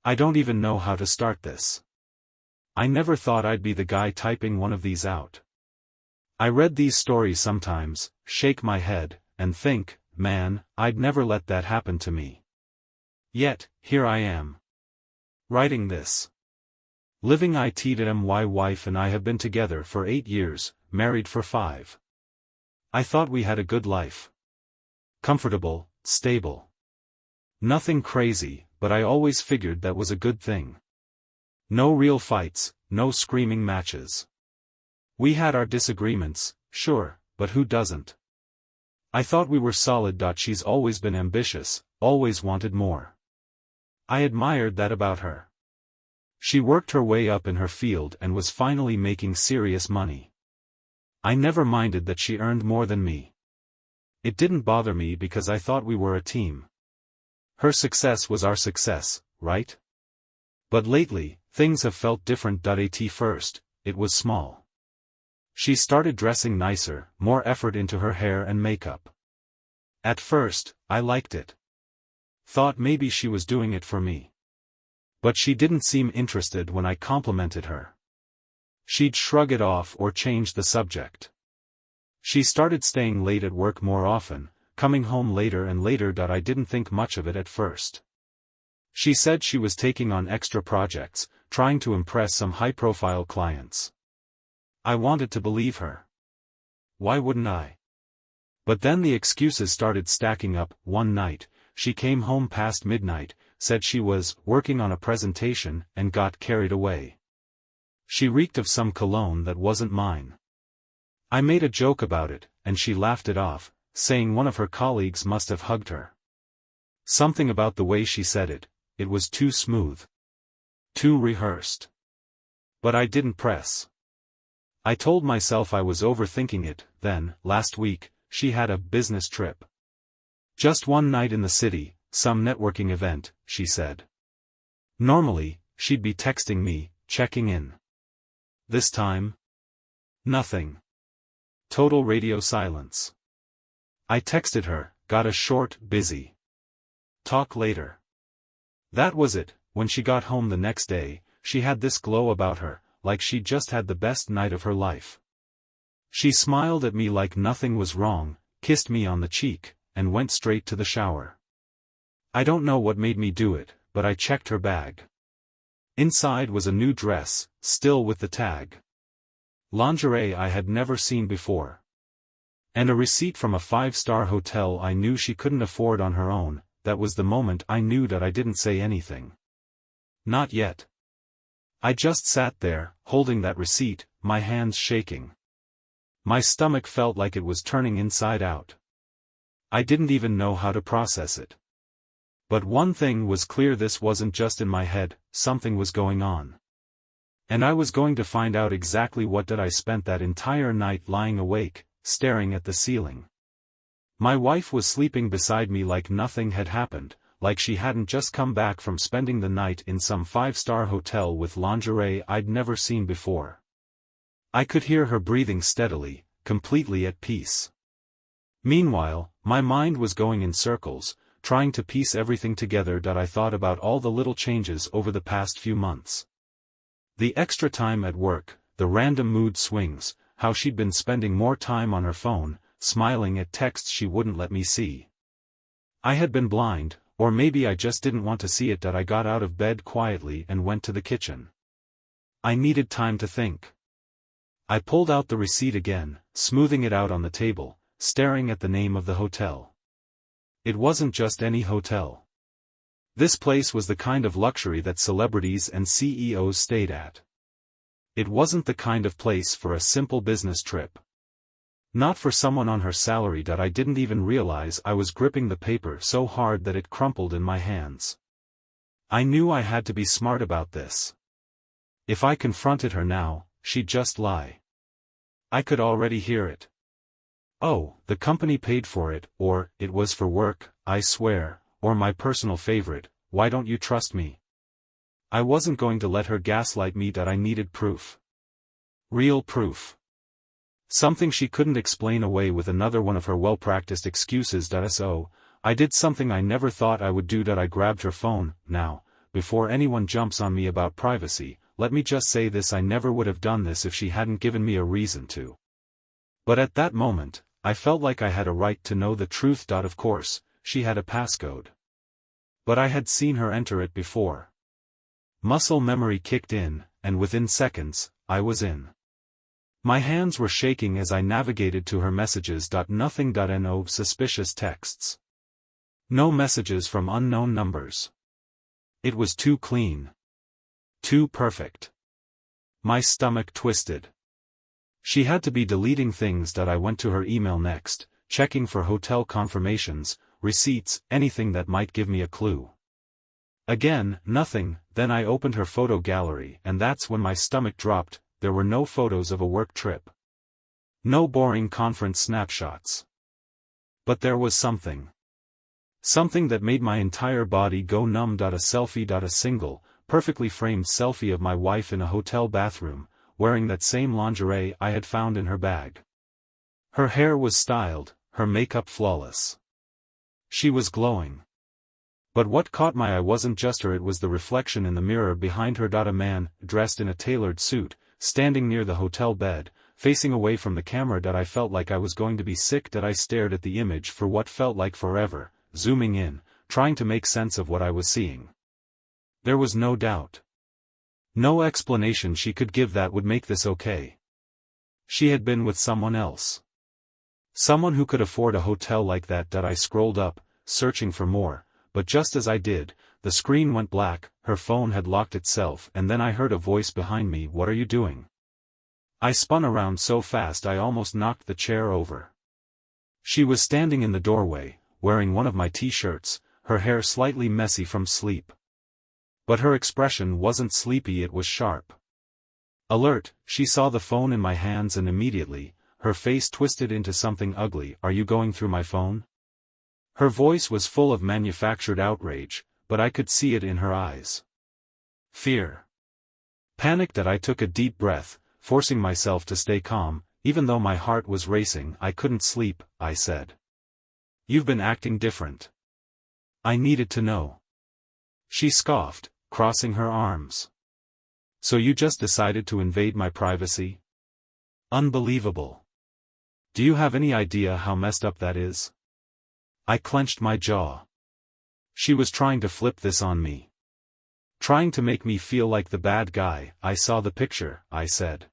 I don't even know how to start this. I never thought I'd be the guy typing one of these out. I read these stories sometimes, shake my head, and think, man, I'd never let that happen to me. Yet, here I am. Writing this. Living it. My wife and I have been together for 8 years, married for 5. I thought we had a good life. Comfortable, stable. Nothing crazy, but I always figured that was a good thing. No real fights, no screaming matches. We had our disagreements, sure, but who doesn't? I thought we were solid. She's always been ambitious, always wanted more. I admired that about her. She worked her way up in her field and was finally making serious money. I never minded that she earned more than me. It didn't bother me because I thought we were a team. Her success was our success, right? But lately, things have felt different. At first, it was small. She started dressing nicer, more effort into her hair and makeup. At first, I liked it. Thought maybe she was doing it for me. But she didn't seem interested when I complimented her. She'd shrug it off or change the subject. She started staying late at work more often, coming home later and later. I didn't think much of it at first. She said she was taking on extra projects, trying to impress some high-profile clients. I wanted to believe her. Why wouldn't I? But then the excuses started stacking up. One night, she came home past midnight, said she was working on a presentation, and got carried away. She reeked of some cologne that wasn't mine. I made a joke about it, and she laughed it off, saying one of her colleagues must have hugged her. Something about the way she said it, it was too smooth. Too rehearsed. But I didn't press. I told myself I was overthinking it. Then, last week, she had a business trip. Just one night in the city, some networking event, she said. Normally, she'd be texting me, checking in. This time? Nothing. Total radio silence. I texted her, got a short, busy. Talk later. That was it. When she got home the next day, she had this glow about her, like she'd just had the best night of her life. She smiled at me like nothing was wrong, kissed me on the cheek, and went straight to the shower. I don't know what made me do it, but I checked her bag. Inside was a new dress, still with the tag. Lingerie I had never seen before. And a receipt from a 5-star hotel I knew she couldn't afford on her own. That was the moment I knew that I didn't say anything. Not yet. I just sat there, holding that receipt, my hands shaking. My stomach felt like it was turning inside out. I didn't even know how to process it. But one thing was clear: this wasn't just in my head, something was going on. And I was going to find out exactly what. I spent that entire night lying awake, staring at the ceiling. My wife was sleeping beside me like nothing had happened, like she hadn't just come back from spending the night in some 5-star hotel with lingerie I'd never seen before. I could hear her breathing steadily, completely at peace. Meanwhile, my mind was going in circles, trying to piece everything together. I thought about all the little changes over the past few months. The extra time at work, the random mood swings, how she'd been spending more time on her phone, smiling at texts she wouldn't let me see. I had been blind, or maybe I just didn't want to see it. I got out of bed quietly and went to the kitchen. I needed time to think. I pulled out the receipt again, smoothing it out on the table, staring at the name of the hotel. It wasn't just any hotel. This place was the kind of luxury that celebrities and CEOs stayed at. It wasn't the kind of place for a simple business trip. Not for someone on her salary. I didn't even realize I was gripping the paper so hard that it crumpled in my hands. I knew I had to be smart about this. If I confronted her now, she'd just lie. I could already hear it. Oh, the company paid for it, or, it was for work, I swear, or my personal favorite, why don't you trust me? I wasn't going to let her gaslight me. I needed proof. Real proof. Something she couldn't explain away with another one of her well-practiced excuses. So, I did something I never thought I would do. I grabbed her phone. Now, before anyone jumps on me about privacy, let me just say this: I never would have done this if she hadn't given me a reason to. But at that moment, I felt like I had a right to know the truth. Of course, she had a passcode. But I had seen her enter it before. Muscle memory kicked in, and within seconds, I was in. My hands were shaking as I navigated to her messages. Nothing. No suspicious texts. No messages from unknown numbers. It was too clean. Too perfect. My stomach twisted. She had to be deleting things. I went to her email next, checking for hotel confirmations, receipts, anything that might give me a clue. Again, nothing. Then I opened her photo gallery, and that's when my stomach dropped. There were no photos of a work trip. No boring conference snapshots. But there was something. Something that made my entire body go numb. A selfie. A single, perfectly framed selfie of my wife in a hotel bathroom, wearing that same lingerie I had found in her bag. Her hair was styled, her makeup flawless. She was glowing. But what caught my eye wasn't just her, it was the reflection in the mirror behind her. A man, dressed in a tailored suit, standing near the hotel bed, facing away from the camera. I felt like I was going to be sick. I stared at the image for what felt like forever, zooming in, trying to make sense of what I was seeing. There was no doubt. No explanation she could give that would make this okay. She had been with someone else. Someone who could afford a hotel like that. I scrolled up, searching for more, but just as I did, the screen went black, her phone had locked itself, and then I heard a voice behind me: "What are you doing?" I spun around so fast I almost knocked the chair over. She was standing in the doorway, wearing one of my t-shirts, her hair slightly messy from sleep. But her expression wasn't sleepy, it was sharp. Alert. She saw the phone in my hands and immediately, her face twisted into something ugly. "Are you going through my phone?" Her voice was full of manufactured outrage, but I could see it in her eyes. Fear. Panicked. I took a deep breath, forcing myself to stay calm, even though my heart was racing. "I couldn't sleep," I said. "You've been acting different. I needed to know." She scoffed, crossing her arms. "So you just decided to invade my privacy? Unbelievable. Do you have any idea how messed up that is?" I clenched my jaw. She was trying to flip this on me. Trying to make me feel like the bad guy. "I saw the picture," I said.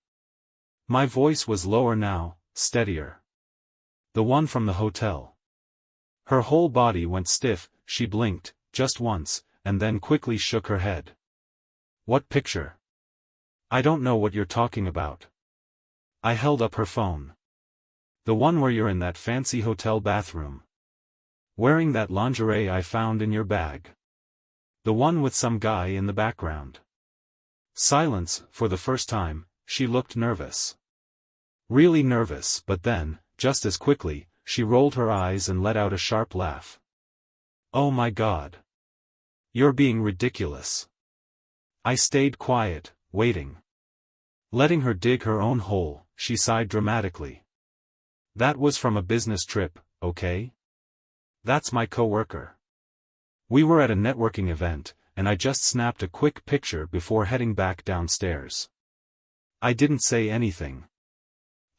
My voice was lower now, steadier. "The one from the hotel." Her whole body went stiff. She blinked, just once, and then quickly shook her head. "What picture?" "I don't know what you're talking about." I held up her phone. "The one where you're in that fancy hotel bathroom. Wearing that lingerie I found in your bag. The one with some guy in the background." Silence. For the first time, she looked nervous. Really nervous, but then, just as quickly, she rolled her eyes and let out a sharp laugh. "Oh my God. You're being ridiculous." I stayed quiet, waiting. Letting her dig her own hole, she sighed dramatically. "That was from a business trip, okay? That's my coworker. We were at a networking event, and I just snapped a quick picture before heading back downstairs." I didn't say anything.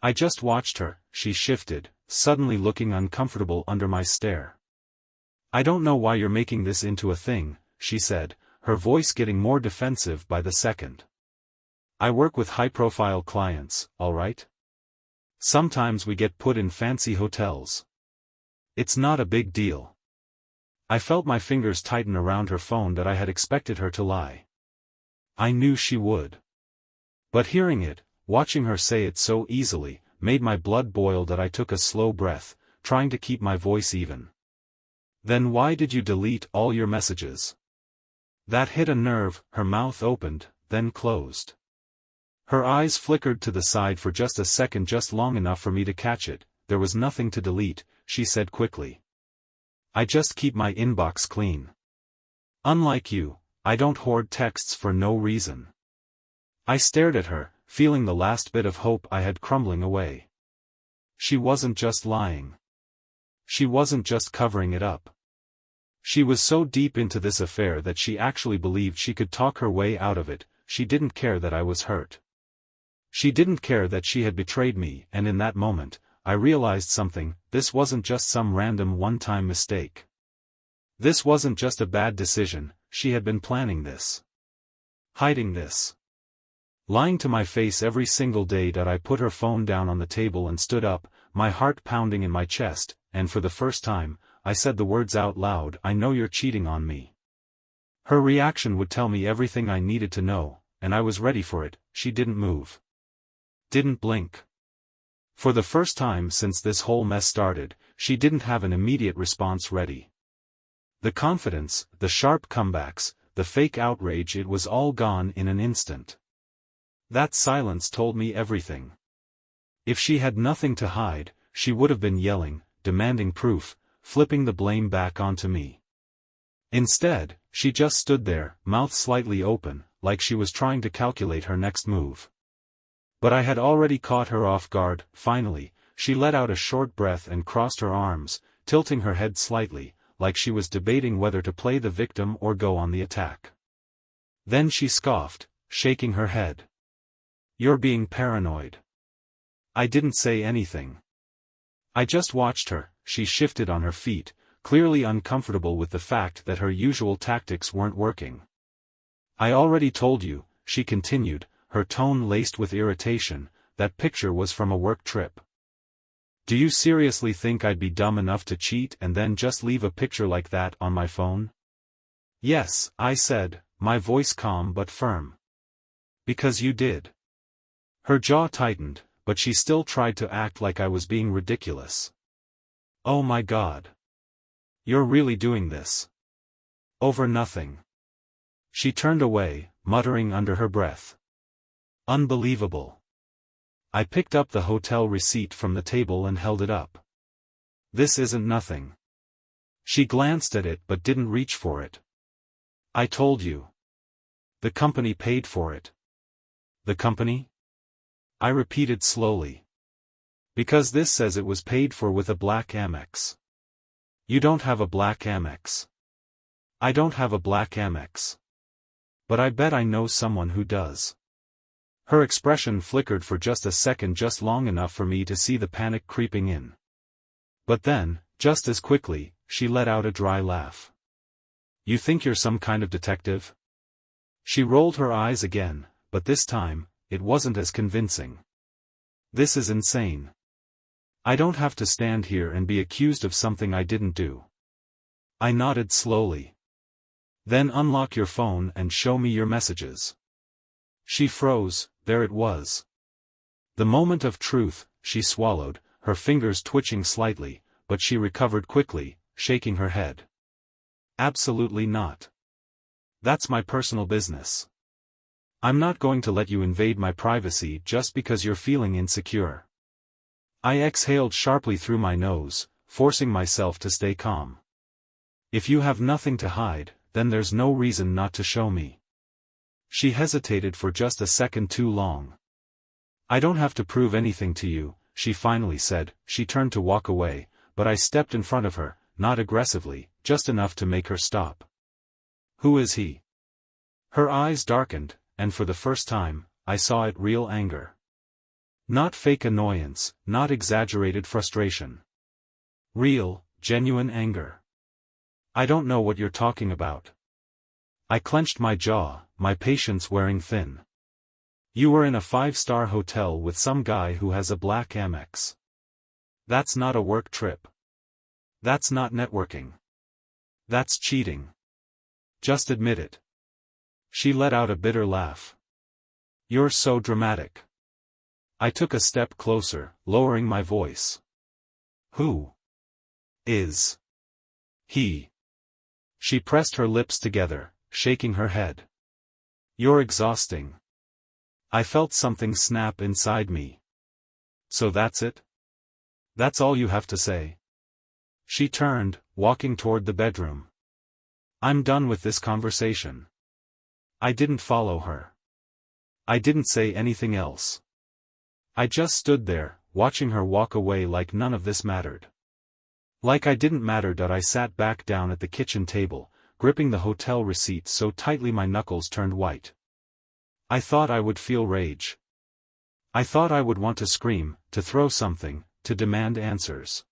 I just watched her. She shifted, suddenly looking uncomfortable under my stare. "I don't know why you're making this into a thing," she said, her voice getting more defensive by the second. "I work with high-profile clients, all right? Sometimes we get put in fancy hotels. It's not a big deal." I felt my fingers tighten around her phone. I had expected her to lie. I knew she would. But hearing it, watching her say it so easily, made my blood boil. I took a slow breath, trying to keep my voice even. "Then why did you delete all your messages?" That hit a nerve. Her mouth opened, then closed. Her eyes flickered to the side for just a second, just long enough for me to catch it. "There was nothing to delete," she said quickly. "I just keep my inbox clean. Unlike you, I don't hoard texts for no reason." I stared at her, feeling the last bit of hope I had crumbling away. She wasn't just lying. She wasn't just covering it up. She was so deep into this affair that she actually believed she could talk her way out of it. She didn't care that I was hurt. She didn't care that she had betrayed me, and in that moment, I realized something. This wasn't just some random one-time mistake. This wasn't just a bad decision. She had been planning this. Hiding this. Lying to my face every single day. That I put her phone down on the table and stood up, my heart pounding in my chest, and for the first time, I said the words out loud, "I know you're cheating on me." Her reaction would tell me everything I needed to know, and I was ready for it. She didn't move. Didn't blink. For the first time since this whole mess started, she didn't have an immediate response ready. The confidence, the sharp comebacks, the fake outrage, it was all gone in an instant. That silence told me everything. If she had nothing to hide, she would have been yelling, demanding proof, flipping the blame back onto me. Instead, she just stood there, mouth slightly open, like she was trying to calculate her next move. But I had already caught her off guard. Finally, she let out a short breath and crossed her arms, tilting her head slightly, like she was debating whether to play the victim or go on the attack. Then she scoffed, shaking her head. "You're being paranoid." I didn't say anything. I just watched her. She shifted on her feet, clearly uncomfortable with the fact that her usual tactics weren't working. "I already told you," she continued, her tone laced with irritation, "that picture was from a work trip. Do you seriously think I'd be dumb enough to cheat and then just leave a picture like that on my phone?" "Yes," I said, my voice calm but firm. "Because you did." Her jaw tightened, but she still tried to act like I was being ridiculous. "Oh my God. You're really doing this? Over nothing?" She turned away, muttering under her breath. "Unbelievable." I picked up the hotel receipt from the table and held it up. "This isn't nothing." She glanced at it but didn't reach for it. "I told you. The company paid for it." "The company?" I repeated slowly. "Because this says it was paid for with a black Amex." "You don't have a black Amex." "I don't have a black Amex. But I bet I know someone who does." Her expression flickered for just a second, just long enough for me to see the panic creeping in. But then, just as quickly, she let out a dry laugh. "You think you're some kind of detective?" She rolled her eyes again, but this time, it wasn't as convincing. "This is insane. I don't have to stand here and be accused of something I didn't do." I nodded slowly. "Then unlock your phone and show me your messages." She froze. There it was. The moment of truth. She swallowed, her fingers twitching slightly, but she recovered quickly, shaking her head. "Absolutely not. That's my personal business. I'm not going to let you invade my privacy just because you're feeling insecure." I exhaled sharply through my nose, forcing myself to stay calm. "If you have nothing to hide, then there's no reason not to show me." She hesitated for just a second too long. "I don't have to prove anything to you," she finally said. She turned to walk away, but I stepped in front of her, not aggressively, just enough to make her stop. "Who is he?" Her eyes darkened, and for the first time, I saw it, real anger. Not fake annoyance, not exaggerated frustration. Real, genuine anger. "I don't know what you're talking about." I clenched my jaw, my patience wearing thin. "You were in a 5-star hotel with some guy who has a black Amex. That's not a work trip. That's not networking. That's cheating. Just admit it." She let out a bitter laugh. "You're so dramatic." I took a step closer, lowering my voice. "Who is he?" She pressed her lips together, shaking her head. "You're exhausting." I felt something snap inside me. "So that's it? That's all you have to say?" She turned, walking toward the bedroom. "I'm done with this conversation." I didn't follow her. I didn't say anything else. I just stood there, watching her walk away like none of this mattered. Like I didn't matter that I sat back down at the kitchen table, gripping the hotel receipt so tightly my knuckles turned white. I thought I would feel rage. I thought I would want to scream, to throw something, to demand answers.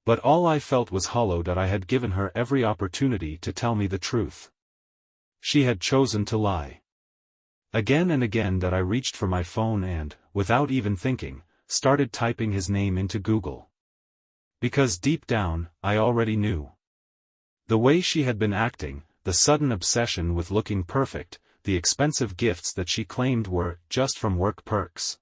But all I felt was hollow that I had given her every opportunity to tell me the truth. She had chosen to lie. Again and again that I reached for my phone and, without even thinking, started typing his name into Google. Because deep down, I already knew. The way she had been acting, the sudden obsession with looking perfect, the expensive gifts that she claimed were just from work perks.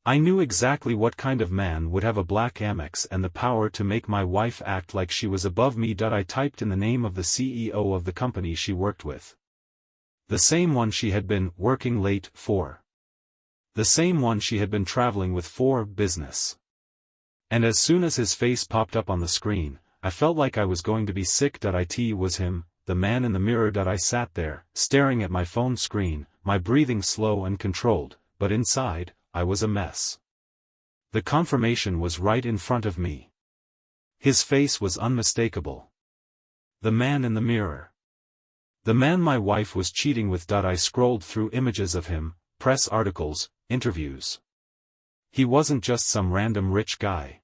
I knew exactly what kind of man would have a black Amex and the power to make my wife act like she was above me. I typed in the name of the CEO of the company she worked with. The same one she had been working late for. The same one she had been traveling with for business. And as soon as his face popped up on the screen, I felt like I was going to be sick. It was him, the man in the mirror. I sat there, staring at my phone screen, my breathing slow and controlled, but inside, I was a mess. The confirmation was right in front of me. His face was unmistakable. The man in the mirror. The man my wife was cheating with. I scrolled through images of him, press articles, interviews. He wasn't just some random rich guy.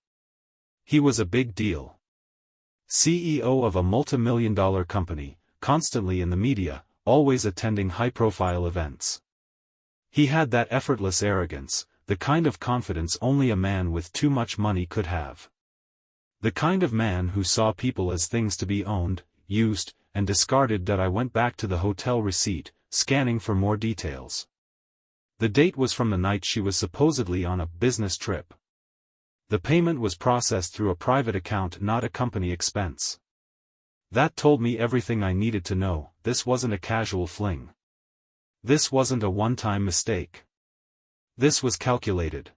He was a big deal. CEO of a multi-million-dollar company, constantly in the media, always attending high-profile events. He had that effortless arrogance, the kind of confidence only a man with too much money could have. The kind of man who saw people as things to be owned, used, and discarded. I went back to the hotel receipt, scanning for more details. The date was from the night she was supposedly on a business trip. The payment was processed through a private account, not a company expense. That told me everything I needed to know. This wasn't a casual fling. This wasn't a one-time mistake. This was calculated.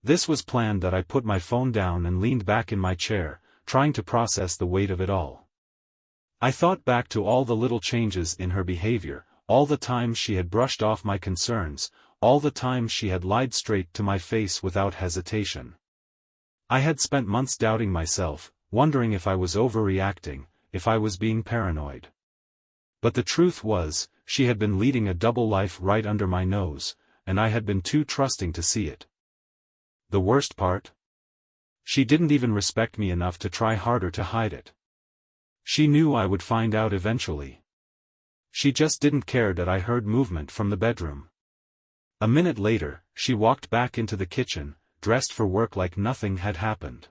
This was planned. I put my phone down and leaned back in my chair, trying to process the weight of it all. I thought back to all the little changes in her behavior, all the times she had brushed off my concerns, all the times she had lied straight to my face without hesitation. I had spent months doubting myself, wondering if I was overreacting, if I was being paranoid. But the truth was, she had been leading a double life right under my nose, and I had been too trusting to see it. The worst part? She didn't even respect me enough to try harder to hide it. She knew I would find out eventually. She just didn't care that I heard movement from the bedroom. A minute later, she walked back into the kitchen, dressed for work like nothing had happened.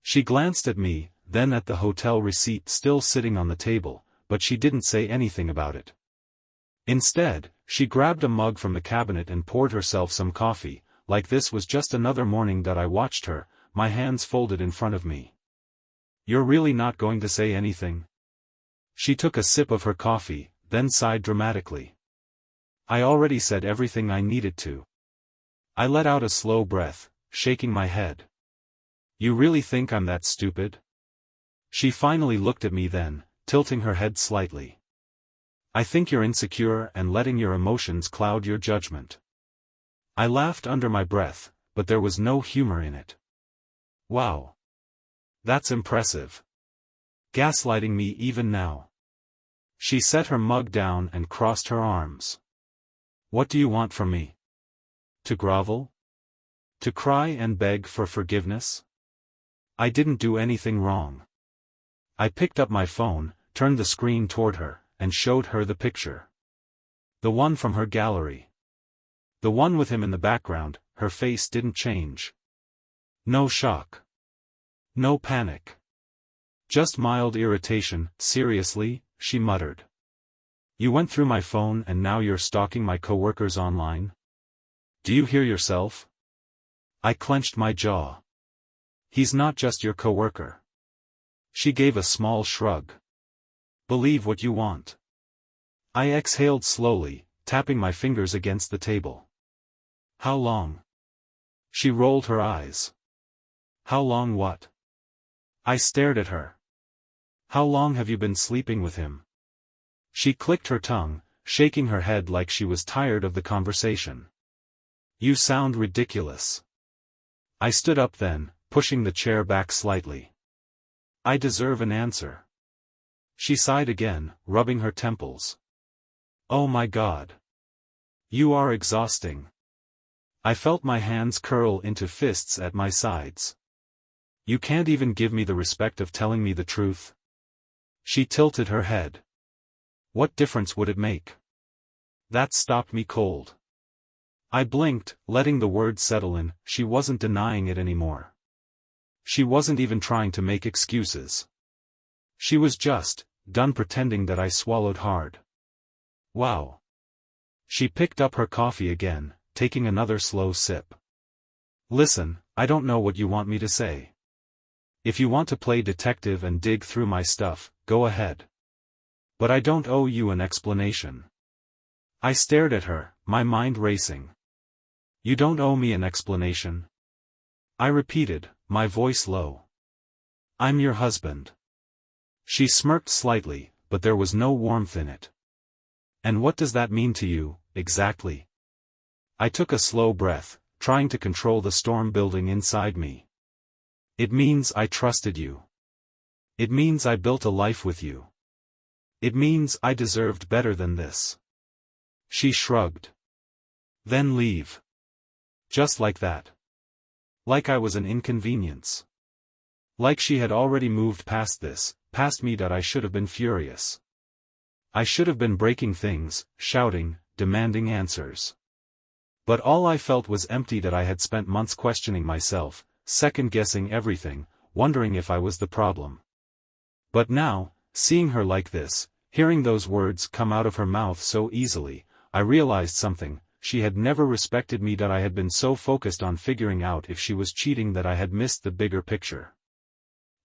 She glanced at me, then at the hotel receipt still sitting on the table, but she didn't say anything about it. Instead, she grabbed a mug from the cabinet and poured herself some coffee, like this was just another morning. I watched her, my hands folded in front of me. "You're really not going to say anything?" She took a sip of her coffee, then sighed dramatically. "I already said everything I needed to." I let out a slow breath, shaking my head. "You really think I'm that stupid?" She finally looked at me then, tilting her head slightly. "I think you're insecure and letting your emotions cloud your judgment." I laughed under my breath, but there was no humor in it. "Wow. That's impressive. Gaslighting me even now." She set her mug down and crossed her arms. "What do you want from me? To grovel? To cry and beg for forgiveness? I didn't do anything wrong." I picked up my phone, turned the screen toward her, and showed her the picture. The one from her gallery. The one with him in the background. Her face didn't change. No shock. No panic. Just mild irritation. "Seriously?" she muttered. "You went through my phone and now you're stalking my coworkers online? Do you hear yourself?" I clenched my jaw. "He's not just your coworker." She gave a small shrug. "Believe what you want." I exhaled slowly, tapping my fingers against the table. "How long?" She rolled her eyes. "How long what?" I stared at her. "How long have you been sleeping with him?" She clicked her tongue, shaking her head like she was tired of the conversation. "You sound ridiculous." I stood up then, pushing the chair back slightly. I deserve an answer. She sighed again, rubbing her temples. Oh my God. You are exhausting. I felt my hands curl into fists at my sides. You can't even give me the respect of telling me the truth. She tilted her head. What difference would it make? That stopped me cold. I blinked, letting the words settle in. She wasn't denying it anymore. She wasn't even trying to make excuses. She was just done pretending that I swallowed hard. Wow. She picked up her coffee again, taking another slow sip. Listen, I don't know what you want me to say. If you want to play detective and dig through my stuff, go ahead. But I don't owe you an explanation. I stared at her, my mind racing. You don't owe me an explanation. I repeated, my voice low. I'm your husband. She smirked slightly, but there was no warmth in it. And what does that mean to you, exactly? I took a slow breath, trying to control the storm building inside me. It means I trusted you. It means I built a life with you. It means I deserved better than this. She shrugged. Then leave. Just like that. Like I was an inconvenience. Like she had already moved past this, past me, that I should have been furious. I should have been breaking things, shouting, demanding answers. But all I felt was empty, that I had spent months questioning myself, second-guessing everything, wondering if I was the problem. But now, seeing her like this, hearing those words come out of her mouth so easily, I realized something. She had never respected me, that I had been so focused on figuring out if she was cheating that I had missed the bigger picture.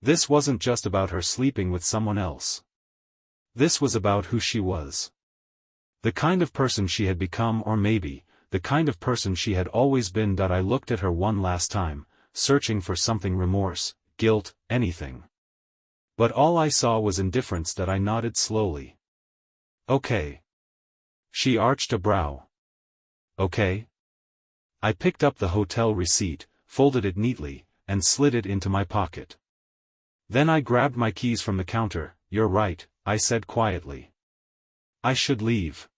This wasn't just about her sleeping with someone else. This was about who she was. The kind of person she had become, or maybe, the kind of person she had always been. I looked at her one last time, searching for something, remorse, guilt, anything. But all I saw was indifference. I nodded slowly. Okay. She arched a brow. Okay. I picked up the hotel receipt, folded it neatly, and slid it into my pocket. Then I grabbed my keys from the counter. You're right, I said quietly. I should leave.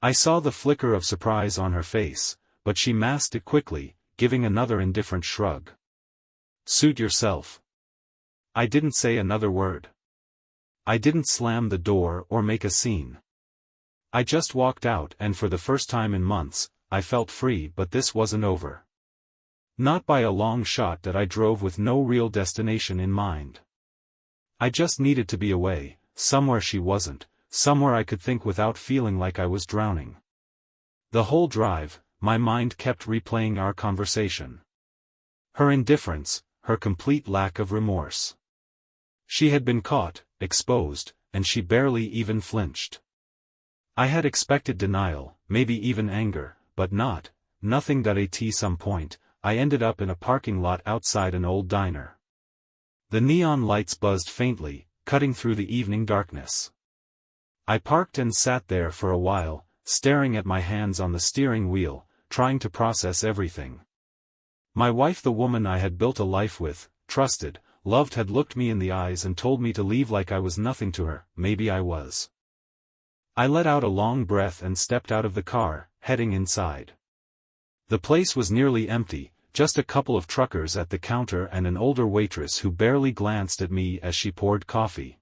I saw the flicker of surprise on her face, but she masked it quickly, giving another indifferent shrug. Suit yourself. I didn't say another word. I didn't slam the door or make a scene. I just walked out, and for the first time in months, I felt free. But this wasn't over. Not by a long shot. I drove with no real destination in mind. I just needed to be away, somewhere she wasn't, somewhere I could think without feeling like I was drowning. The whole drive, my mind kept replaying our conversation. Her indifference, her complete lack of remorse. She had been caught, exposed, and she barely even flinched. I had expected denial, maybe even anger, but nothing. At some point, I ended up in a parking lot outside an old diner. The neon lights buzzed faintly, cutting through the evening darkness. I parked and sat there for a while, staring at my hands on the steering wheel, trying to process everything. My wife, the woman I had built a life with, trusted, loved, had looked me in the eyes and told me to leave like I was nothing to her. Maybe I was. I let out a long breath and stepped out of the car, heading inside. The place was nearly empty, just a couple of truckers at the counter and an older waitress who barely glanced at me as she poured coffee.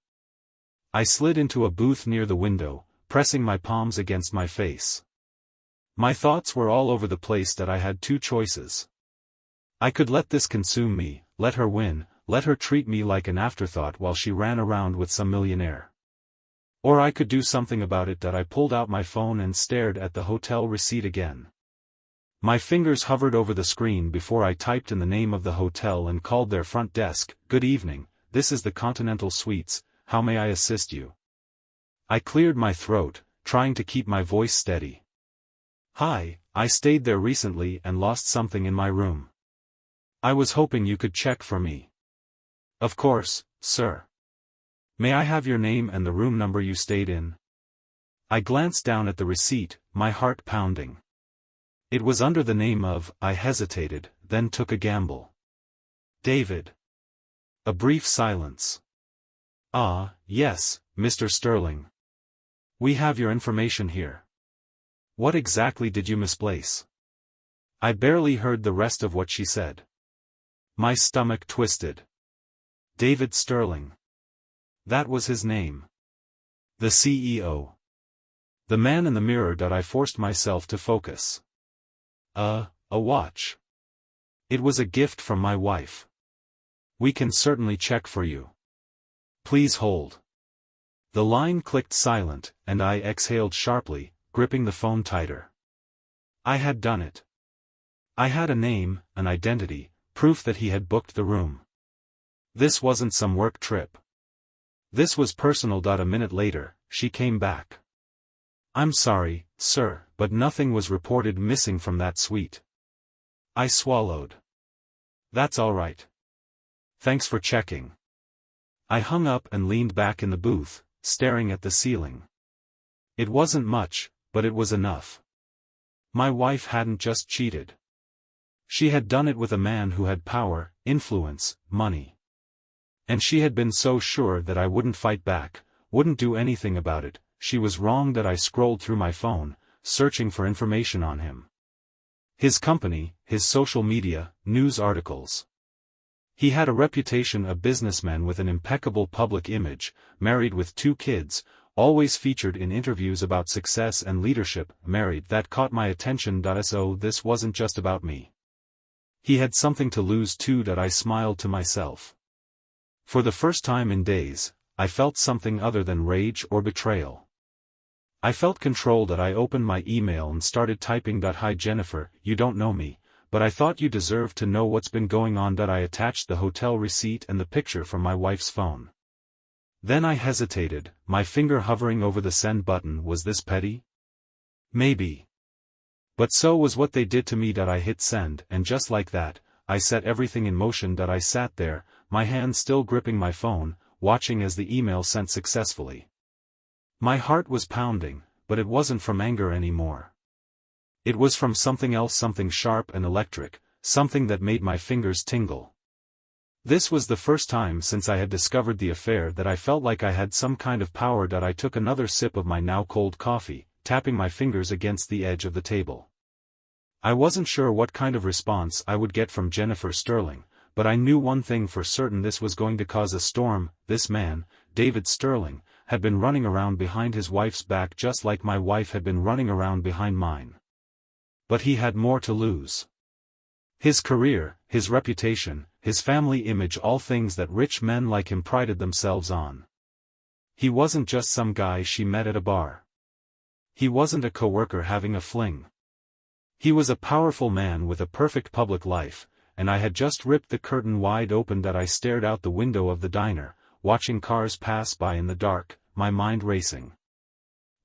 I slid into a booth near the window, pressing my palms against my face. My thoughts were all over the place. I had two choices. I could let this consume me, let her win, let her treat me like an afterthought while she ran around with some millionaire. Or I could do something about it. I pulled out my phone and stared at the hotel receipt again. My fingers hovered over the screen before I typed in the name of the hotel and called their front desk. Good evening, this is the Continental Suites, how may I assist you? I cleared my throat, trying to keep my voice steady. Hi, I stayed there recently and lost something in my room. I was hoping you could check for me. Of course, sir. May I have your name and the room number you stayed in? I glanced down at the receipt, my heart pounding. It was under the name of. I hesitated, then took a gamble. David. A brief silence. Ah, yes, Mr. Sterling. We have your information here. What exactly did you misplace? I barely heard the rest of what she said. My stomach twisted. David Sterling. That was his name. The CEO. The man in the mirror. I forced myself to focus. A watch. It was a gift from my wife. We can certainly check for you. Please hold. The line clicked silent, and I exhaled sharply, gripping the phone tighter. I had done it. I had a name, an identity, proof that he had booked the room. This wasn't some work trip. This was personal. A minute later, she came back. I'm sorry, sir, but nothing was reported missing from that suite. I swallowed. That's all right. Thanks for checking. I hung up and leaned back in the booth, staring at the ceiling. It wasn't much, but it was enough. My wife hadn't just cheated. She had done it with a man who had power, influence, money. And she had been so sure that I wouldn't fight back, wouldn't do anything about it. She was wrong. I scrolled through my phone, searching for information on him. His company, his social media, news articles. He had a reputation, a businessman with an impeccable public image, married with 2 kids, always featured in interviews about success and leadership, married. That caught my attention. So this wasn't just about me. He had something to lose too. I smiled to myself. For the first time in days, I felt something other than rage or betrayal. I felt controlled. I opened my email and started typing. Hi Jennifer, you don't know me, but I thought you deserved to know what's been going on. I attached the hotel receipt and the picture from my wife's phone. Then I hesitated, my finger hovering over the send button. Was this petty? Maybe. But so was what they did to me. I hit send, and just like that, I set everything in motion. I sat there, my hand still gripping my phone, watching as the email sent successfully. My heart was pounding, but it wasn't from anger anymore. It was from something else, something sharp and electric, something that made my fingers tingle. This was the first time since I had discovered the affair that I felt like I had some kind of power. I took another sip of my now cold coffee, tapping my fingers against the edge of the table. I wasn't sure what kind of response I would get from Jennifer Sterling, but I knew one thing for certain: this was going to cause a storm. This man, David Sterling, had been running around behind his wife's back just like my wife had been running around behind mine. But he had more to lose. His career, his reputation, his family image, all things that rich men like him prided themselves on. He wasn't just some guy she met at a bar. He wasn't a coworker having a fling. He was a powerful man with a perfect public life, and I had just ripped the curtain wide open. I stared out the window of the diner, watching cars pass by in the dark, my mind racing.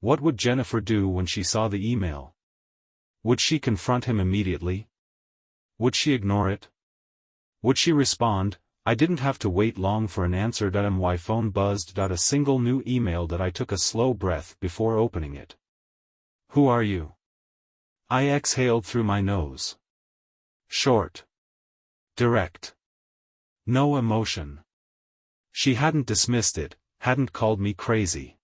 What would Jennifer do when she saw the email? Would she confront him immediately? Would she ignore it? Would she respond? I didn't have to wait long for an answer. My phone buzzed. A single new email. I took a slow breath before opening it. Who are you? I exhaled through my nose. Short. Direct. No emotion. She hadn't dismissed it, hadn't called me crazy.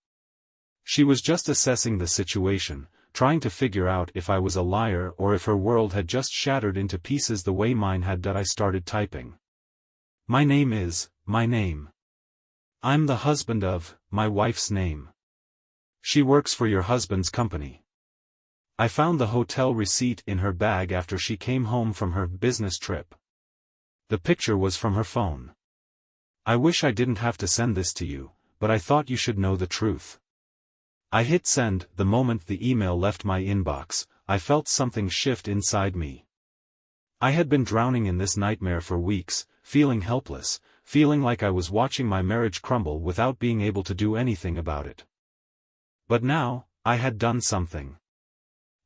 She was just assessing the situation, trying to figure out if I was a liar or if her world had just shattered into pieces the way mine had. I started typing. My name. I'm the husband of, my wife's name. She works for your husband's company. I found the hotel receipt in her bag after she came home from her business trip. The picture was from her phone. I wish I didn't have to send this to you, but I thought you should know the truth. I hit send. The moment the email left my inbox, I felt something shift inside me. I had been drowning in this nightmare for weeks, feeling helpless, feeling like I was watching my marriage crumble without being able to do anything about it. But now, I had done something.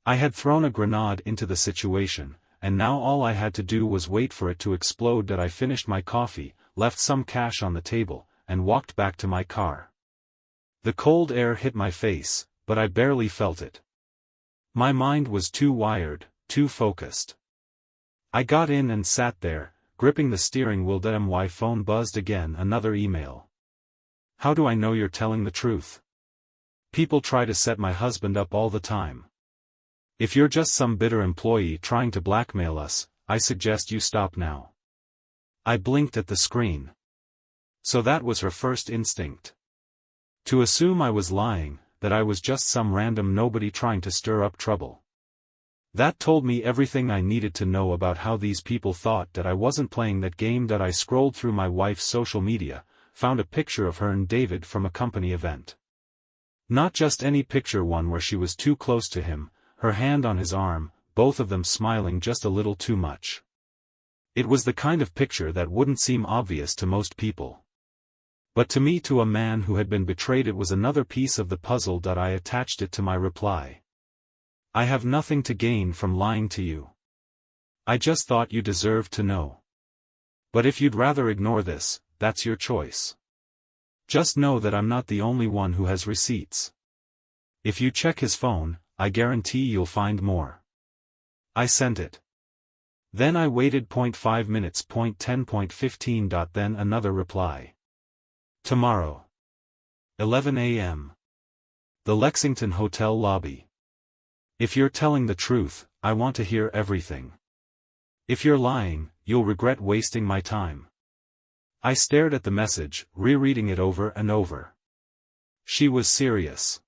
I had thrown a grenade into the situation, and now all I had to do was wait for it to explode. I finished my coffee, left some cash on the table, and walked back to my car. The cold air hit my face, but I barely felt it. My mind was too wired, too focused. I got in and sat there, gripping the steering wheel. My phone buzzed again. Another email. How do I know you're telling the truth? People try to set my husband up all the time. If you're just some bitter employee trying to blackmail us, I suggest you stop now. I blinked at the screen. So that was her first instinct. To assume I was lying, that I was just some random nobody trying to stir up trouble. That told me everything I needed to know about how these people thought that I wasn't playing that game. I scrolled through my wife's social media, found a picture of her and David from a company event. Not just any picture, one where she was too close to him, her hand on his arm, both of them smiling just a little too much. It was the kind of picture that wouldn't seem obvious to most people. But to me, to a man who had been betrayed, it was another piece of the puzzle. I attached it to my reply. I have nothing to gain from lying to you. I just thought you deserved to know. But if you'd rather ignore this, that's your choice. Just know that I'm not the only one who has receipts. If you check his phone, I guarantee you'll find more. I sent it. Then I waited 0.5 minutes, 0.10, 0.15. Then another reply. Tomorrow. 11 a.m. The Lexington Hotel lobby. If you're telling the truth, I want to hear everything. If you're lying, you'll regret wasting my time. I stared at the message, rereading it over and over. She was serious.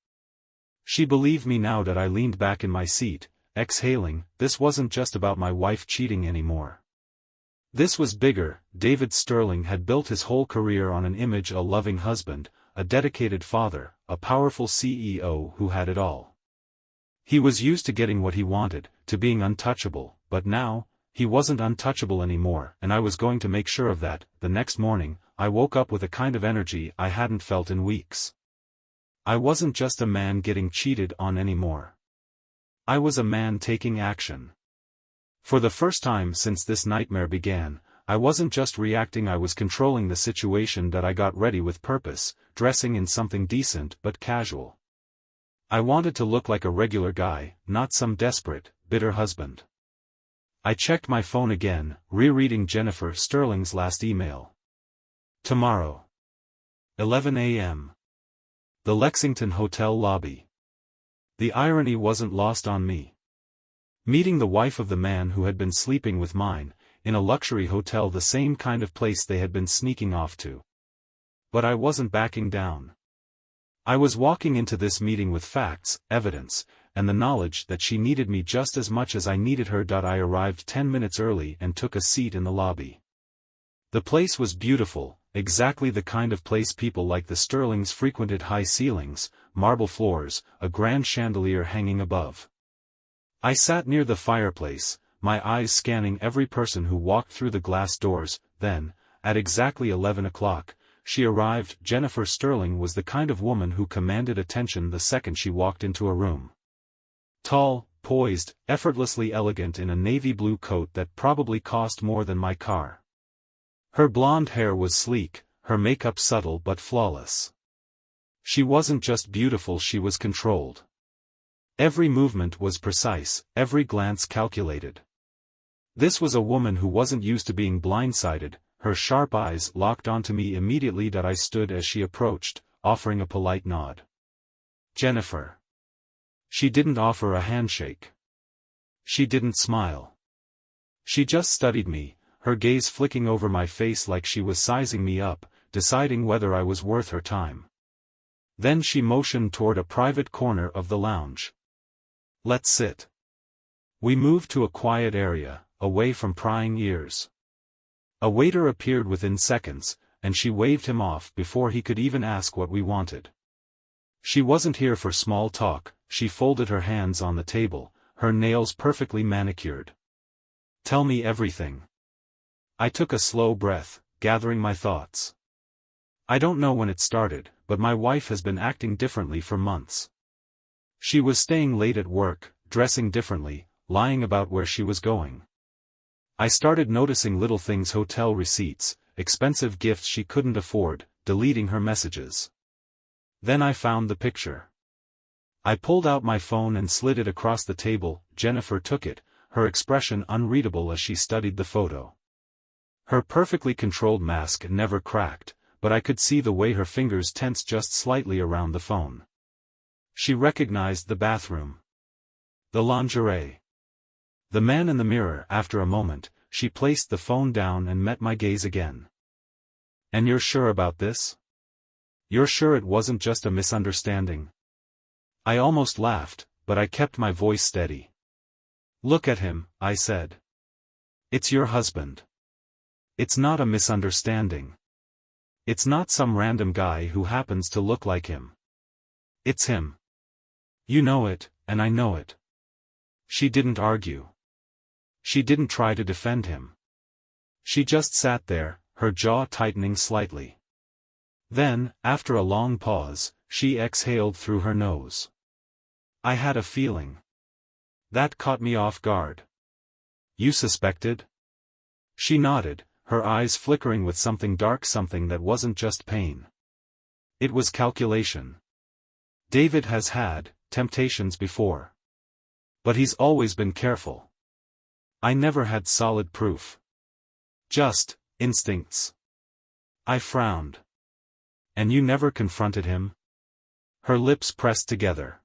She believed me now. I leaned back in my seat, exhaling. This wasn't just about my wife cheating anymore. This was bigger. David Sterling had built his whole career on an image: a loving husband, a dedicated father, a powerful CEO who had it all. He was used to getting what he wanted, to being untouchable, but now, he wasn't untouchable anymore, and I was going to make sure of that. The next morning, I woke up with a kind of energy I hadn't felt in weeks. I wasn't just a man getting cheated on anymore. I was a man taking action. For the first time since this nightmare began, I wasn't just reacting, I was controlling the situation. I got ready with purpose, dressing in something decent but casual. I wanted to look like a regular guy, not some desperate, bitter husband. I checked my phone again, rereading Jennifer Sterling's last email. Tomorrow. 11 a.m. The Lexington Hotel lobby. The irony wasn't lost on me. Meeting the wife of the man who had been sleeping with mine, in a luxury hotel, the same kind of place they had been sneaking off to. But I wasn't backing down. I was walking into this meeting with facts, evidence, and the knowledge that she needed me just as much as I needed her. I arrived 10 minutes early and took a seat in the lobby. The place was beautiful, exactly the kind of place people like the Sterlings frequented: high ceilings, marble floors, a grand chandelier hanging above. I sat near the fireplace, my eyes scanning every person who walked through the glass doors. Then, at exactly 11 o'clock, she arrived. Jennifer Sterling was the kind of woman who commanded attention the second she walked into a room. Tall, poised, effortlessly elegant in a navy blue coat that probably cost more than my car. Her blonde hair was sleek, her makeup subtle but flawless. She wasn't just beautiful, she was controlled. Every movement was precise, every glance calculated. This was a woman who wasn't used to being blindsided. Her sharp eyes locked onto me immediately. I stood as she approached, offering a polite nod. Jennifer. She didn't offer a handshake. She didn't smile. She just studied me, her gaze flicking over my face like she was sizing me up, deciding whether I was worth her time. Then she motioned toward a private corner of the lounge. Let's sit. We moved to a quiet area, away from prying ears. A waiter appeared within seconds, and she waved him off before he could even ask what we wanted. She wasn't here for small talk. She folded her hands on the table, her nails perfectly manicured. Tell me everything. I took a slow breath, gathering my thoughts. I don't know when it started, but my wife has been acting differently for months. She was staying late at work, dressing differently, lying about where she was going. I started noticing little things: hotel receipts, expensive gifts she couldn't afford, deleting her messages. Then I found the picture. I pulled out my phone and slid it across the table. Jennifer took it, her expression unreadable as she studied the photo. Her perfectly controlled mask never cracked, but I could see the way her fingers tensed just slightly around the phone. She recognized the bathroom. The lingerie. The man in the mirror. After a moment, she placed the phone down and met my gaze again. "And you're sure about this? You're sure it wasn't just a misunderstanding?" I almost laughed, but I kept my voice steady. "Look at him," I said. "It's your husband. It's not a misunderstanding. It's not some random guy who happens to look like him. It's him. You know it, and I know it." She didn't argue. She didn't try to defend him. She just sat there, her jaw tightening slightly. Then, after a long pause, she exhaled through her nose. I had a feeling. That caught me off guard. "You suspected?" She nodded, her eyes flickering with something dark, something that wasn't just pain. It was calculation. David has had temptations before. But he's always been careful. I never had solid proof. Just instincts. I frowned. "And you never confronted him?" Her lips pressed together.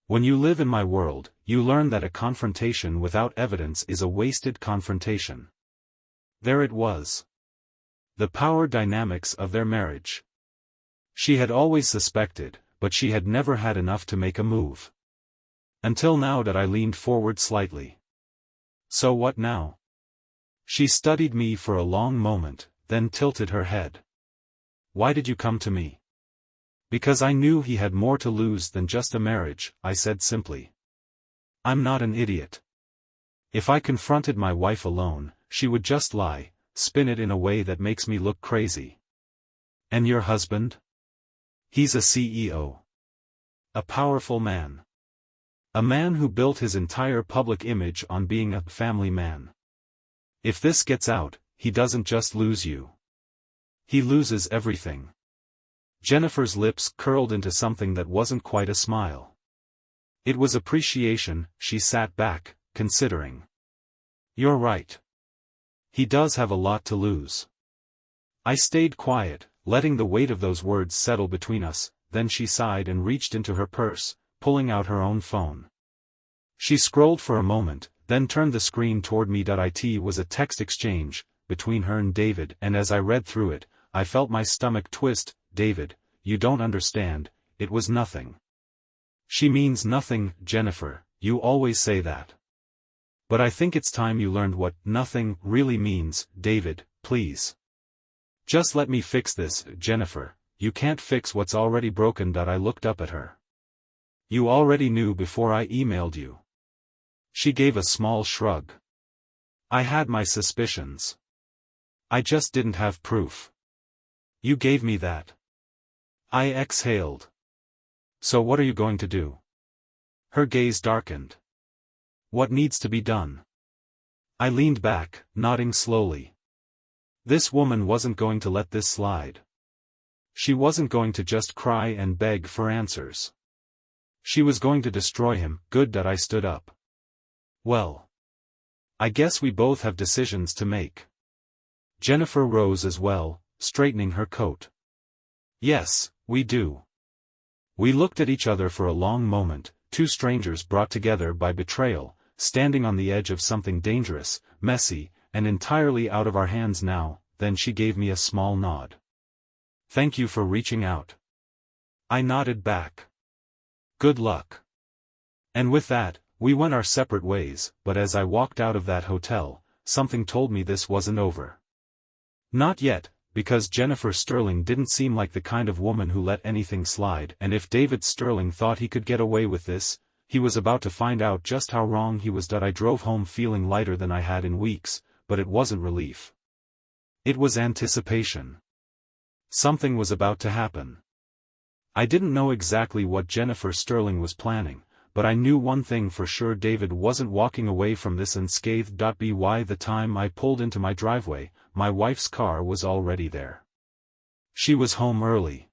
"When you live in my world, you learn that a confrontation without evidence is a wasted confrontation." There it was. The power dynamics of their marriage. She had always suspected, but she had never had enough to make a move. Until now that I leaned forward slightly. "So what now?" She studied me for a long moment, then tilted her head. "Why did you come to me?" "Because I knew he had more to lose than just a marriage," I said simply. "I'm not an idiot. If I confronted my wife alone, she would just lie, spin it in a way that makes me look crazy." "And your husband?" "He's a CEO. A powerful man. A man who built his entire public image on being a family man. If this gets out, he doesn't just lose you. He loses everything." Jennifer's lips curled into something that wasn't quite a smile. It was appreciation. She sat back, considering. "You're right. He does have a lot to lose." I stayed quiet, letting the weight of those words settle between us. Then she sighed and reached into her purse, pulling out her own phone. She scrolled for a moment, then turned the screen toward me. It was a text exchange between her and David, and as I read through it, I felt my stomach twist. "David, you don't understand, it was nothing." "She means nothing, Jennifer, you always say that. But I think it's time you learned what nothing really means. David, please. Just let me fix this." "Jennifer, you can't fix what's already broken." I looked up at her. "You already knew before I emailed you." She gave a small shrug. "I had my suspicions. I just didn't have proof. You gave me that." I exhaled. "So what are you going to do?" Her gaze darkened. "What needs to be done?" I leaned back, nodding slowly. This woman wasn't going to let this slide. She wasn't going to just cry and beg for answers. She was going to destroy him. Good that I stood up. "Well, I guess we both have decisions to make." Jennifer rose as well, straightening her coat. "Yes, we do." We looked at each other for a long moment, two strangers brought together by betrayal, standing on the edge of something dangerous, messy, and entirely out of our hands now. Then she gave me a small nod. "Thank you for reaching out." I nodded back. "Good luck." And with that, we went our separate ways, but as I walked out of that hotel, something told me this wasn't over. Not yet, because Jennifer Sterling didn't seem like the kind of woman who let anything slide, and if David Sterling thought he could get away with this, he was about to find out just how wrong he was. I drove home feeling lighter than I had in weeks, but it wasn't relief. It was anticipation. Something was about to happen. I didn't know exactly what Jennifer Sterling was planning, but I knew one thing for sure: David wasn't walking away from this unscathed. By the time I pulled into my driveway, my wife's car was already there. She was home early.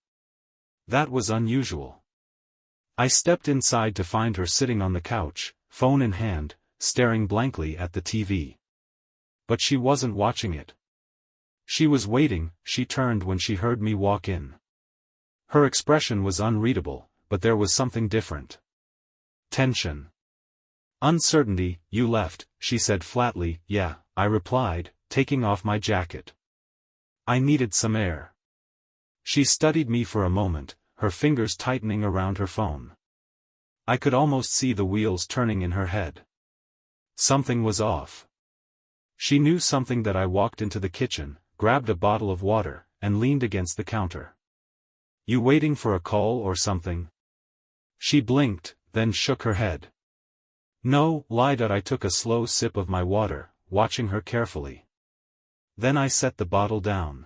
That was unusual. I stepped inside to find her sitting on the couch, phone in hand, staring blankly at the TV. But she wasn't watching it. She was waiting. She turned when she heard me walk in. Her expression was unreadable, but there was something different. Tension. Uncertainty. You left, she said flatly. Yeah, I replied, taking off my jacket. I needed some air. She studied me for a moment, her fingers tightening around her phone. I could almost see the wheels turning in her head. Something was off. She knew something that I walked into the kitchen, grabbed a bottle of water, and leaned against the counter. You waiting for a call or something? She blinked, then shook her head. No, lied. I took a slow sip of my water, watching her carefully. Then I set the bottle down.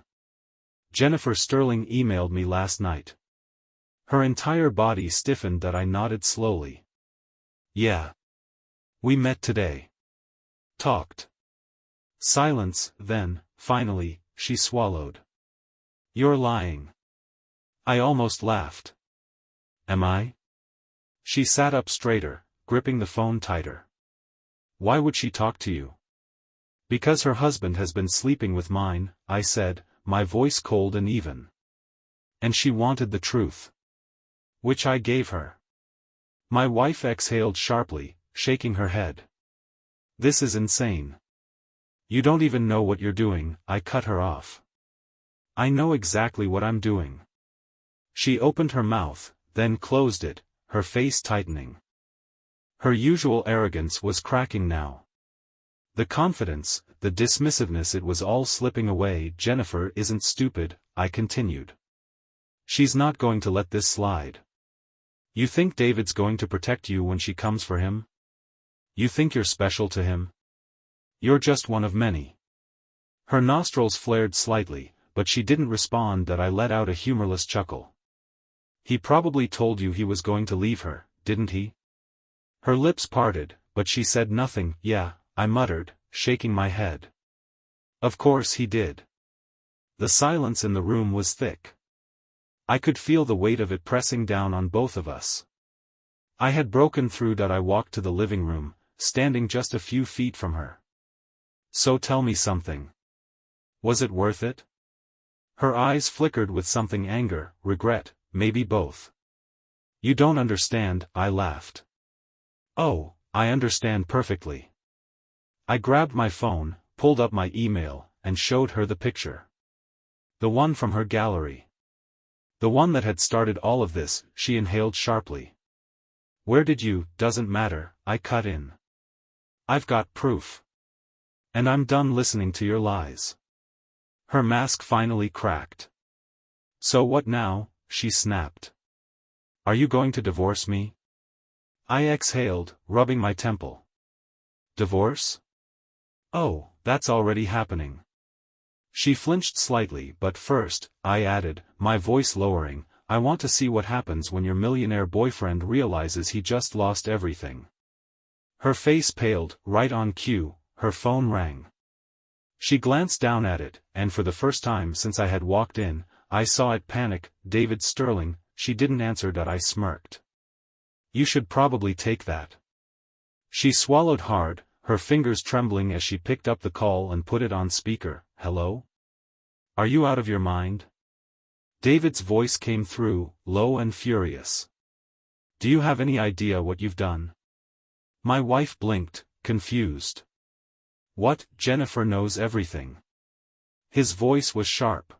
Jennifer Sterling emailed me last night. Her entire body stiffened that I nodded slowly. Yeah. We met today. Talked. Silence, then, finally, she swallowed. You're lying. I almost laughed. Am I? She sat up straighter, gripping the phone tighter. Why would she talk to you? Because her husband has been sleeping with mine, I said, my voice cold and even. And she wanted the truth. Which I gave her. My wife exhaled sharply, shaking her head. This is insane. You don't even know what you're doing. I cut her off. I know exactly what I'm doing. She opened her mouth, then closed it, her face tightening. Her usual arrogance was cracking now. The confidence, the dismissiveness, it was all slipping away. Jennifer isn't stupid, I continued. She's not going to let this slide. You think David's going to protect you when she comes for him? You think you're special to him? You're just one of many. Her nostrils flared slightly, but she didn't respond. That I let out a humorless chuckle. He probably told you he was going to leave her, didn't he? Her lips parted, but she said nothing. Yeah, I muttered, shaking my head. Of course he did. The silence in the room was thick. I could feel the weight of it pressing down on both of us. I had broken through. I walked to the living room, standing just a few feet from her. So tell me something. Was it worth it? Her eyes flickered with something: anger, regret, maybe both. You don't understand, I laughed. Oh, I understand perfectly. I grabbed my phone, pulled up my email, and showed her the picture. The one from her gallery. The one that had started all of this. She inhaled sharply. Where did you? Doesn't matter, I cut in. I've got proof. And I'm done listening to your lies. Her mask finally cracked. So what now? She snapped. Are you going to divorce me? I exhaled, rubbing my temple. Divorce? Oh, that's already happening. She flinched slightly. But first, I added, my voice lowering, I want to see what happens when your millionaire boyfriend realizes he just lost everything. Her face paled. Right on cue, her phone rang. She glanced down at it, and for the first time since I had walked in, I saw it. Panic. David Sterling. She didn't answer. I smirked. You should probably take that. She swallowed hard, her fingers trembling as she picked up the call and put it on speaker. Hello? Are you out of your mind? David's voice came through, low and furious. Do you have any idea what you've done? My wife blinked, confused. What? Jennifer knows everything. His voice was sharp.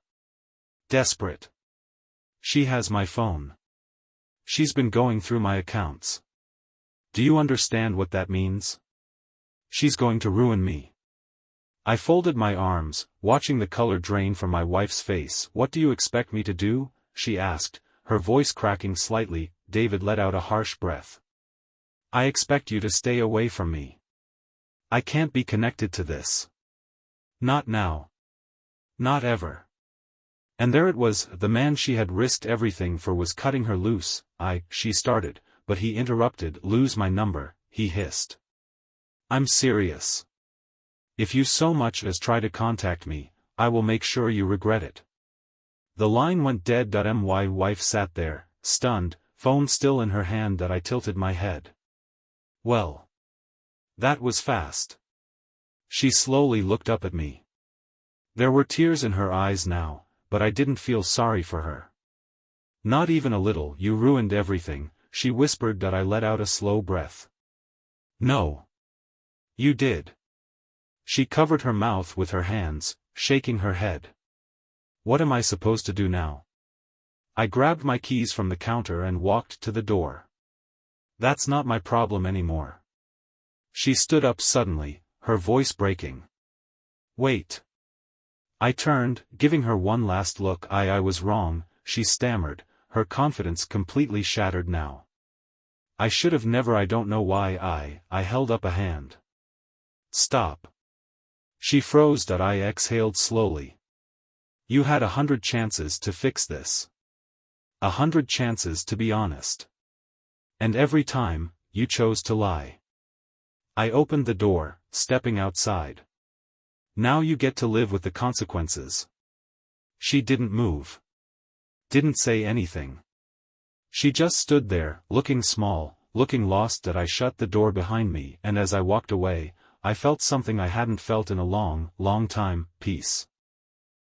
Desperate. She has my phone. She's been going through my accounts. Do you understand what that means? She's going to ruin me. I folded my arms, watching the color drain from my wife's face. What do you expect me to do? She asked, her voice cracking slightly. David let out a harsh breath. I expect you to stay away from me. I can't be connected to this. Not now. Not ever. And there it was, the man she had risked everything for was cutting her loose. She started, but he interrupted. Lose my number, he hissed. I'm serious. If you so much as try to contact me, I will make sure you regret it. The line went dead. My wife sat there, stunned, phone still in her hand. I tilted my head. Well. That was fast. She slowly looked up at me. There were tears in her eyes now, but I didn't feel sorry for her. Not even a little. You ruined everything, she whispered. That I let out a slow breath. No. You did. She covered her mouth with her hands, shaking her head. What am I supposed to do now? I grabbed my keys from the counter and walked to the door. That's not my problem anymore. She stood up suddenly, her voice breaking. Wait. I turned, giving her one last look. I was wrong, she stammered, her confidence completely shattered now. I should have never. I don't know why. I held up a hand. Stop. She froze. I exhaled slowly. You had 100 chances to fix this. 100 chances to be honest. And every time, you chose to lie. I opened the door, stepping outside. Now you get to live with the consequences. She didn't move. Didn't say anything. She just stood there, looking small, looking lost. I shut the door behind me, and as I walked away, I felt something I hadn't felt in a long, long time: peace.